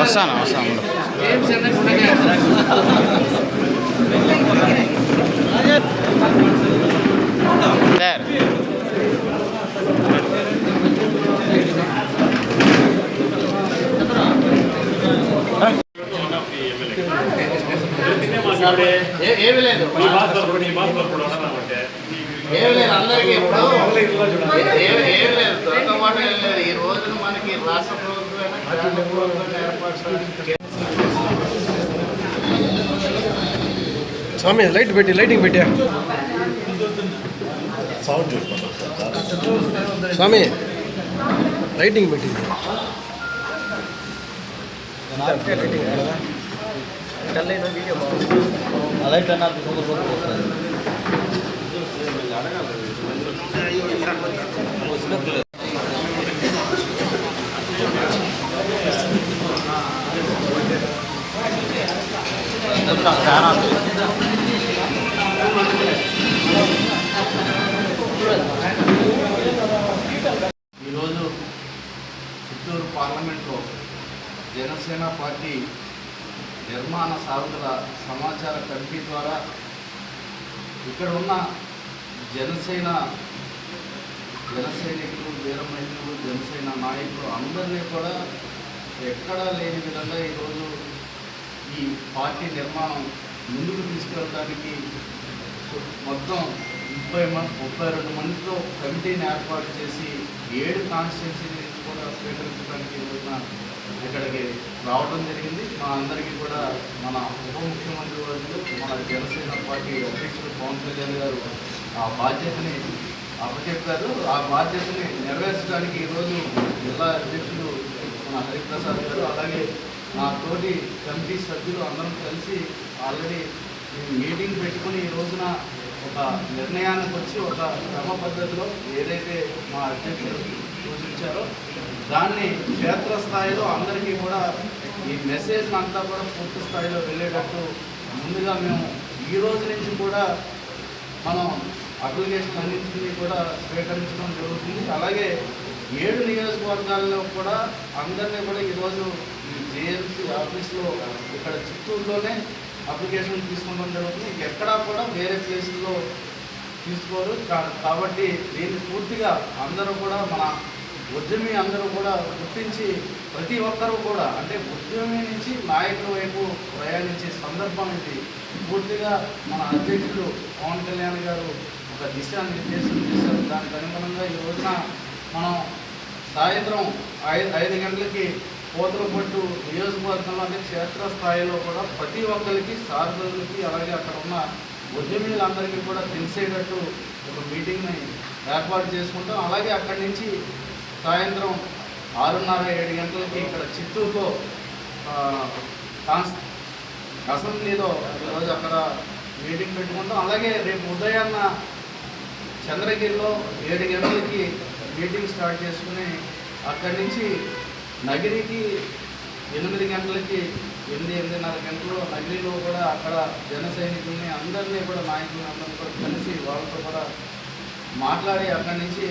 వస్తాను ఏమి లేదు అందరికీ ఇప్పుడు ఏమి లేదు దొరకమాట ఏం లేదు. ఈ రోజున మనకి రాష్ట్ర ప్రభుత్వం ఏర్పాటు స్వామి లైటింగ్ పెట్టా సౌండ్ చూసుకుంటాం స్వామి లైటింగ్ పెట్టింది లైట్ అన్నారు సూపర్ ఈరోజు చిత్తూరు పార్లమెంట్లో జనసేన పార్టీ నిర్మాణ సాధకుల సమాచార కమిటీ ద్వారా ఇక్కడ ఉన్న జనసైనికులు వీర మహిళలు జనసేన నాయకులు అందరినీ కూడా ఎక్కడా లేని విధంగా ఈరోజు ఈ పార్టీ నిర్మాణం ముందుకు తీసుకెళ్ళడానికి మొత్తం 32 మందితో కమిటీని ఏర్పాటు చేసి 7 కాన్స్టిట్యున్సీ కూడా స్వీకరించడానికి ఈరోజున ఇక్కడికి రావడం జరిగింది. మా అందరికీ కూడా మన ఉప ముఖ్యమంత్రి వర్యులు మన జనసేన పార్టీ అధ్యక్షుడు పవన్ కళ్యాణ్ గారు ఆ బాధ్యతని అప్పచెప్పారు. ఆ బాధ్యతని నెరవేర్చడానికి ఈరోజు జిల్లా అధ్యక్షుడు మన హరిప్రసాద్ గారు అలాగే నా తోటి కమిటీ సభ్యులు అందరం కలిసి ఆల్రెడీ మీటింగ్ పెట్టుకుని ఈ రోజున ఒక నిర్ణయానికి వచ్చి ఒక క్రమ పద్ధతిలో ఏదైతే మా అధ్యక్షుడు సూచించారో దాన్ని క్షేత్రస్థాయిలో అందరికీ కూడా ఈ మెసేజ్ అంతా కూడా పూర్తి స్థాయిలో వెళ్ళేటట్టు ముందుగా మేము ఈ రోజు నుంచి కూడా మనం అప్లికేషన్ అన్నింటినీ కూడా స్వీకరించడం జరుగుతుంది. అలాగే 7 నియోజకవర్గాల్లో కూడా అందరినీ కూడా ఈరోజు ఈ జేఎంసీ ఆఫీస్లో ఇక్కడ చిత్తూరులోనే అప్లికేషన్ తీసుకోవడం జరుగుతుంది. ఎక్కడా కూడా వేరే ప్లేసుల్లో తీసుకోరు. కాబట్టి దీన్ని పూర్తిగా అందరూ కూడా మన ఉద్యమి అందరూ కూడా గుర్తించి ప్రతి ఒక్కరూ కూడా అంటే ఉద్యమి నుంచి నాయకుల వైపు ప్రయాణించే సందర్భం ఇది. పూర్తిగా మన అధ్యక్షుడు పవన్ కళ్యాణ్ గారు ఒక దిశానిర్దేశం చేశారు. దానికి అనుగుణంగా ఈ రోజున మనం సాయంత్రం 5 గంటలకి పోతులపట్టు నియోజకవర్గంలో అంటే క్షేత్రస్థాయిలో కూడా ప్రతి ఒక్కరికి సారథులకి అలాగే అక్కడ ఉన్న ఉద్యమీలందరికీ కూడా తెలిసేటట్టు ఒక మీటింగ్ని ఏర్పాటు చేసుకుంటాం. అలాగే అక్కడి నుంచి సాయంత్రం 6:30-7 గంటలకి ఇక్కడ చిత్తూరులో అసెంబ్లీలో ఈరోజు అక్కడ మీటింగ్ పెట్టుకుంటాం. అలాగే రేపు ఉదయాన్న చంద్రగిరిలో 7 గంటలకి మీటింగ్ స్టార్ట్ చేసుకుని అక్కడి నుంచి నగిరికి 8 గంటలకి 8-8:30 గంటలు నగిరిలో కూడా అక్కడ జన సైనికుల్ని అందరినీ కూడా నాయకులని అందరినీ కూడా కలిసి వాళ్ళతో కూడా మాట్లాడి అక్కడి నుంచి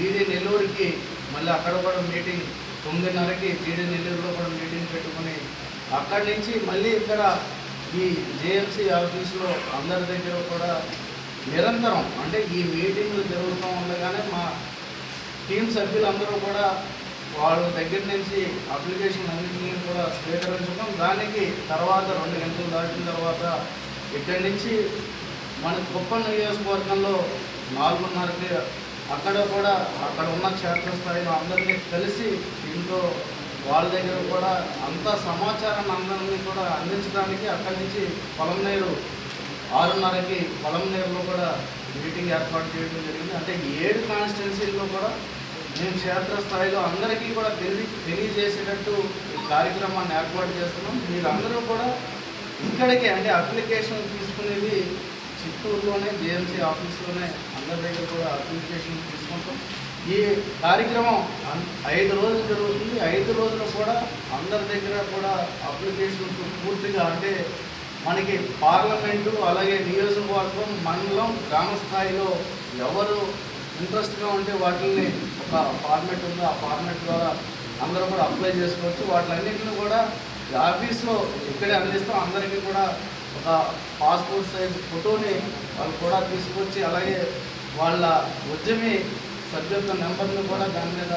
జీడీ నెల్లూరుకి మళ్ళీ అక్కడ కూడా మీటింగ్ 9:30కి జీడీ నెల్లూరులో కూడా మీటింగ్ పెట్టుకుని అక్కడి నుంచి మళ్ళీ ఇక్కడ ఈ జేఎంసీ ఆఫీసులో అందరి దగ్గర కూడా నిరంతరం అంటే ఈ మీటింగ్లు జరుగుతూ ఉండగానే మా టీం సభ్యులందరూ కూడా వాళ్ళ దగ్గర నుంచి అప్లికేషన్ అన్నింటినీ కూడా స్వీకరించడం. దానికి తర్వాత 2 గంటలు దాటిన తర్వాత ఇక్కడి నుంచి మన కుప్పం నియోజకవర్గంలో 4:30కి అక్కడ కూడా అక్కడ ఉన్న క్షేత్రస్థాయిలో అందరినీ కలిసి దీంతో వాళ్ళ దగ్గర కూడా అంత సమాచారాన్ని అందరినీ కూడా అందించడానికి అక్కడి నుంచి పొలంనేరు 6:30కి పొలంనేరులో కూడా మీటింగ్ ఏర్పాటు చేయడం జరిగింది. అంటే 7 కాన్స్టిట్యున్సీల్లో కూడా మేము క్షేత్రస్థాయిలో అందరికీ కూడా తెలియజేసేటట్టు ఈ కార్యక్రమాన్ని ఏర్పాటు చేస్తున్నాం. మీరందరూ కూడా ఇక్కడికే అంటే అప్లికేషన్ తీసుకునేది చిత్తూరులోనే జేఎంసీ ఆఫీస్లోనే అందరి దగ్గర కూడా అప్లికేషన్ తీసుకుంటాం. ఈ కార్యక్రమం 5 రోజులు జరుగుతుంది. 5 రోజులు కూడా అందరి దగ్గర కూడా అప్లికేషన్స్ పూర్తిగా అంటే మనకి పార్లమెంటు అలాగే నియోజకవర్గం మండలం గ్రామ స్థాయిలో ఎవరు ఇంట్రెస్ట్గా ఉంటే వాటిని ఒక ఒక ఫార్మేట్ ఉంది. ఆ ఫార్మేట్ ద్వారా అందరూ కూడా అప్లై చేసుకోవచ్చు. వాటిలన్నింటినీ కూడా ఆఫీస్లో ఇక్కడే అందిస్తాం. అందరికీ కూడా ఒక పాస్పోర్ట్ సైజ్ ఫోటోని వాళ్ళు కూడా తీసుకొచ్చి, అలాగే వాళ్ళ ఉద్యమి సభ్యత్వ నెంబర్ని కూడా దాని మీద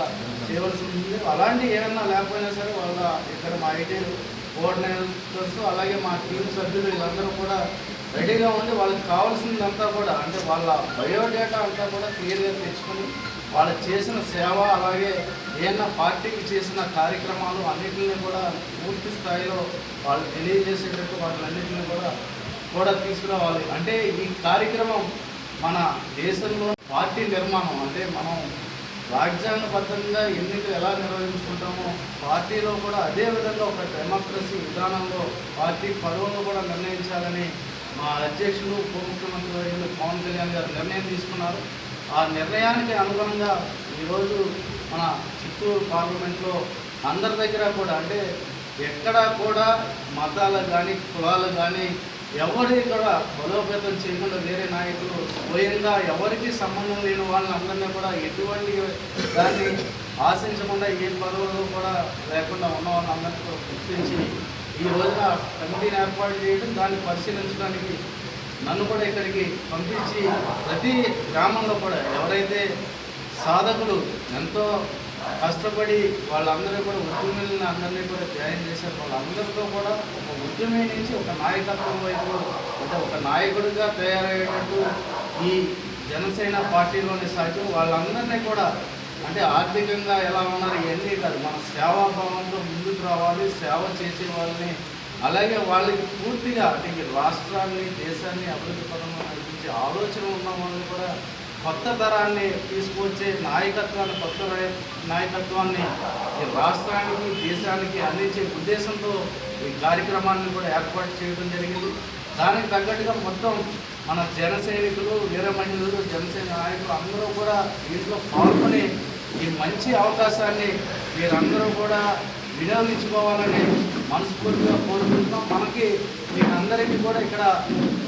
చేయవలసి ఉంటుంది. అలాంటి ఏమన్నా లేకపోయినా సరే వాళ్ళ ఇక్కడ మా ఐటీ కోఆర్డినేటర్స్ అలాగే మా టీం సభ్యులు వీళ్ళందరూ కూడా రెడీగా ఉండి వాళ్ళకి కావాల్సిందంతా కూడా అంటే వాళ్ళ బయోడేటా అంతా కూడా క్లియర్గా తెచ్చుకొని వాళ్ళు చేసిన సేవ అలాగే ఏమన్నా పార్టీకి చేసిన కార్యక్రమాలు అన్నింటినీ కూడా పూర్తి స్థాయిలో వాళ్ళు తెలియజేసేటట్టు వాటిలన్నింటినీ కూడా తీసుకురావాలి. అంటే ఈ కార్యక్రమం మన దేశంలో పార్టీ నిర్మాణం అంటే మనం రాజ్యాంగబద్ధంగా ఎన్నికలు ఎలా నిర్వహించుకుంటామో పార్టీలో కూడా అదే విధంగా ఒక డెమోక్రసీ విధానంలో పార్టీ పదవులను కూడా నిర్ణయించాలని మా అధ్యక్షులు ఉప ముఖ్యమంత్రి వర్యులు పవన్ కళ్యాణ్ గారు నిర్ణయం తీసుకున్నారు. ఆ నిర్ణయానికి అనుగుణంగా ఈరోజు మన చిత్తూరు పార్లమెంట్లో అందరి దగ్గర కూడా అంటే ఎక్కడా కూడా మతాలు కానీ కులాలు కానీ ఎవరి కూడా బలోపేతం చేయకుండా వేరే నాయకులు స్వయంగా ఎవరికి సంబంధం లేని వాళ్ళని అందరినీ కూడా ఎటువంటి దాన్ని ఆశించకుండా ఏ పదవుల్లో కూడా లేకుండా ఉన్న వాళ్ళందరినీ కూడా గుర్తించి ఈ రోజున కమిటీని ఏర్పాటు చేయడం, దాన్ని పరిశీలించడానికి నన్ను కూడా ఇక్కడికి పంపించి ప్రతి గ్రామంలో కూడా ఎవరైతే సాధకులు ఎంతో కష్టపడి వాళ్ళందరూ కూడా ఉద్యమిని అందరినీ కూడా జాయిన్ చేశారు. వాళ్ళందరితో కూడా ఒక ఉద్యమి నుంచి ఒక నాయకత్వం వైపు అంటే ఒక నాయకుడిగా తయారయ్యేటట్టు ఈ జనసేన పార్టీలోని సాధ్యం. వాళ్ళందరినీ కూడా అంటే ఆర్థికంగా ఎలా ఉన్నారు ఇవన్నీ కాదు, మన సేవాభావంతో ముందుకు రావాలి, సేవ చేసే వాళ్ళని అలాగే వాళ్ళకి పూర్తిగా అంటే ఈ రాష్ట్రాన్ని దేశాన్ని అభివృద్ధి పరంగా నడిపించే ఆలోచన ఉన్న వాళ్ళని కూడా కొత్త తరాన్ని తీసుకొచ్చే నాయకత్వాన్ని కొత్త నాయకత్వాన్ని ఈ రాష్ట్రానికి దేశానికి అందించే ఉద్దేశంతో ఈ కార్యక్రమాన్ని కూడా ఏర్పాటు చేయడం జరిగింది. దానికి తగ్గట్టుగా మొత్తం మన జన సైనికులు వీర మహిళలు జనసేన నాయకులు అందరూ కూడా దీంట్లో పాల్గొని ఈ మంచి అవకాశాన్ని మీరందరూ కూడా వినియోగించుకోవాలని మనస్ఫూర్తిగా కోరుకుంటున్నాం. మనకి మీకందరికీ కూడా ఇక్కడ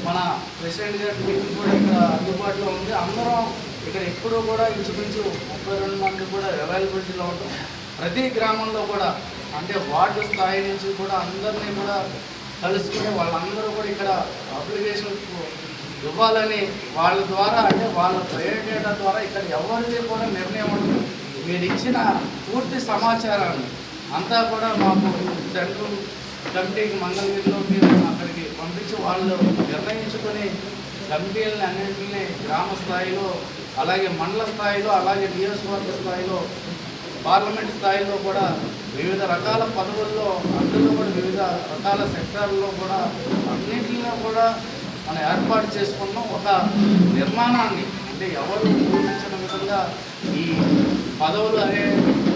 మన ప్రెసిడెంట్ గారి మీటింగ్ కూడా ఇక్కడ అందుబాటులో ఉంది. అందరం ఇక్కడ ఎప్పుడూ కూడా ఇంచుమించు 32 మంది కూడా అవైలబిలిటీలో ఉంటాం. ప్రతి గ్రామంలో కూడా అంటే వార్డు స్థాయి నుంచి కూడా అందరినీ కూడా కలుసుకుని వాళ్ళందరూ కూడా ఇక్కడ అప్లికేషన్ ఇవ్వాలని వాళ్ళ ద్వారా అంటే వాళ్ళ బయోడేటా ద్వారా ఇక్కడ ఎవరిది కూడా నిర్ణయం ఉండదు. మీరు ఇచ్చిన పూర్తి సమాచారాన్ని అంతా కూడా మాకు సెంట్రల్ కమిటీకి మంగళగిరిలో మీరు అక్కడికి పంపించి వాళ్ళు నిర్ణయించుకొని కమిటీలని అన్నింటినీ గ్రామ స్థాయిలో అలాగే మండల స్థాయిలో అలాగే నియోజకవర్గ స్థాయిలో పార్లమెంట్ స్థాయిలో కూడా వివిధ రకాల పదవుల్లో అందులో కూడా వివిధ రకాల సెక్టార్లలో కూడా అన్నింటిలో కూడా మనం ఏర్పాటు చేసుకున్నాం. ఒక నిర్మాణాన్ని అంటే ఎవరు ఊహించిన విధంగా ఈ పదవులు అనే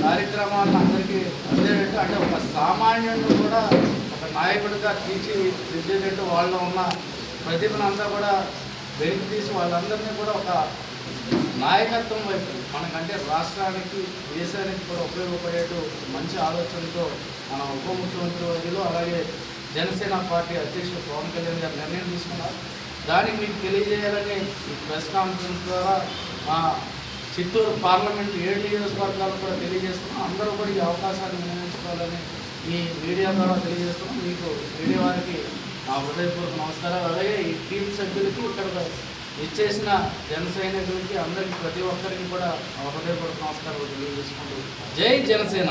కార్యక్రమాలను అందరికీ అందేటట్టు అంటే ఒక సామాన్యుడిని కూడా ఒక నాయకుడిగా తీర్చిదిద్దేటట్టు వాళ్ళలో ఉన్న ప్రతిభను అంతా కూడా వెలికి తీసి వాళ్ళందరినీ కూడా ఒక నాయకత్వం వైపు మనకంటే రాష్ట్రానికి దేశానికి కూడా ఉపయోగపడేట్టు మంచి ఆలోచనతో మన ఉప ముఖ్యమంత్రి వర్యులు అలాగే జనసేన పార్టీ అధ్యక్షుడు పవన్ కళ్యాణ్ గారు నిర్ణయం తీసుకున్నారు. దానికి మీకు తెలియజేయాలని ఈ ప్రెస్ కాన్ఫరెన్స్ ద్వారా మా చిత్తూరు పార్లమెంట్ 7 నియోజకవర్గాలు కూడా తెలియజేస్తున్నాం. అందరూ కూడా ఈ అవకాశాన్ని వినియోగించుకోవాలని ఈ మీడియా ద్వారా తెలియజేస్తున్నాం. మీకు మీడియా వారికి నా హృదయపూర్వక నమస్కారాలు. అలాగే ఈ టీం సభ్యులకి ఇక్కడ ఇచ్చేసిన జన సైనికులకి అందరికీ ప్రతి ఒక్కరికి కూడా హృదయపూర్వక నమస్కారాలు తెలియజేసుకుంటూ జై జనసేన.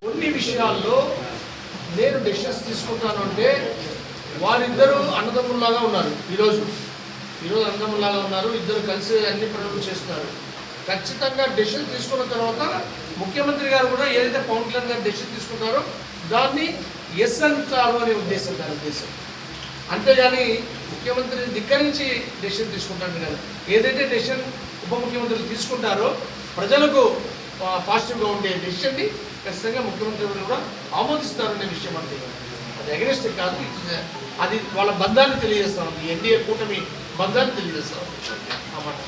కొన్ని విషయాల్లో నేను డెసిషన్స్ తీసుకుంటాను అంటే వారిద్దరూ అన్నదమ్ముల్లాగా ఉన్నారు. ఈరోజు అన్నదమ్ముల్లాగా ఉన్నారు. ఇద్దరు కలిసి అన్ని పనులు చేస్తున్నారు. ఖచ్చితంగా డెసిషన్ తీసుకున్న తర్వాత ముఖ్యమంత్రి గారు కూడా ఏదైతే పవన్ కళ్యాణ్ గారు డెసిషన్ తీసుకుంటారో దాన్ని ఎస్ అంటారు అనే ఉద్దేశం దాని ఉద్దేశం. అంతేగాని ముఖ్యమంత్రిని ధిక్కరించి డెసిషన్ తీసుకుంటాను కదా. ఏదైతే డెసిషన్ ఉప ముఖ్యమంత్రులు తీసుకుంటారో ప్రజలకు పాజిటివ్గా ఉండే డెసిషన్ని ఖచ్చితంగా ముఖ్యమంత్రి కూడా ఆమోదిస్తారనే విషయం అంటే అది అగెనిస్ట్ కాదు. అది వాళ్ళ బంధాన్ని తెలియజేస్తాం. ఎన్డీఏ కూటమి బంధాన్ని తెలియజేస్తాం అన్నమాట.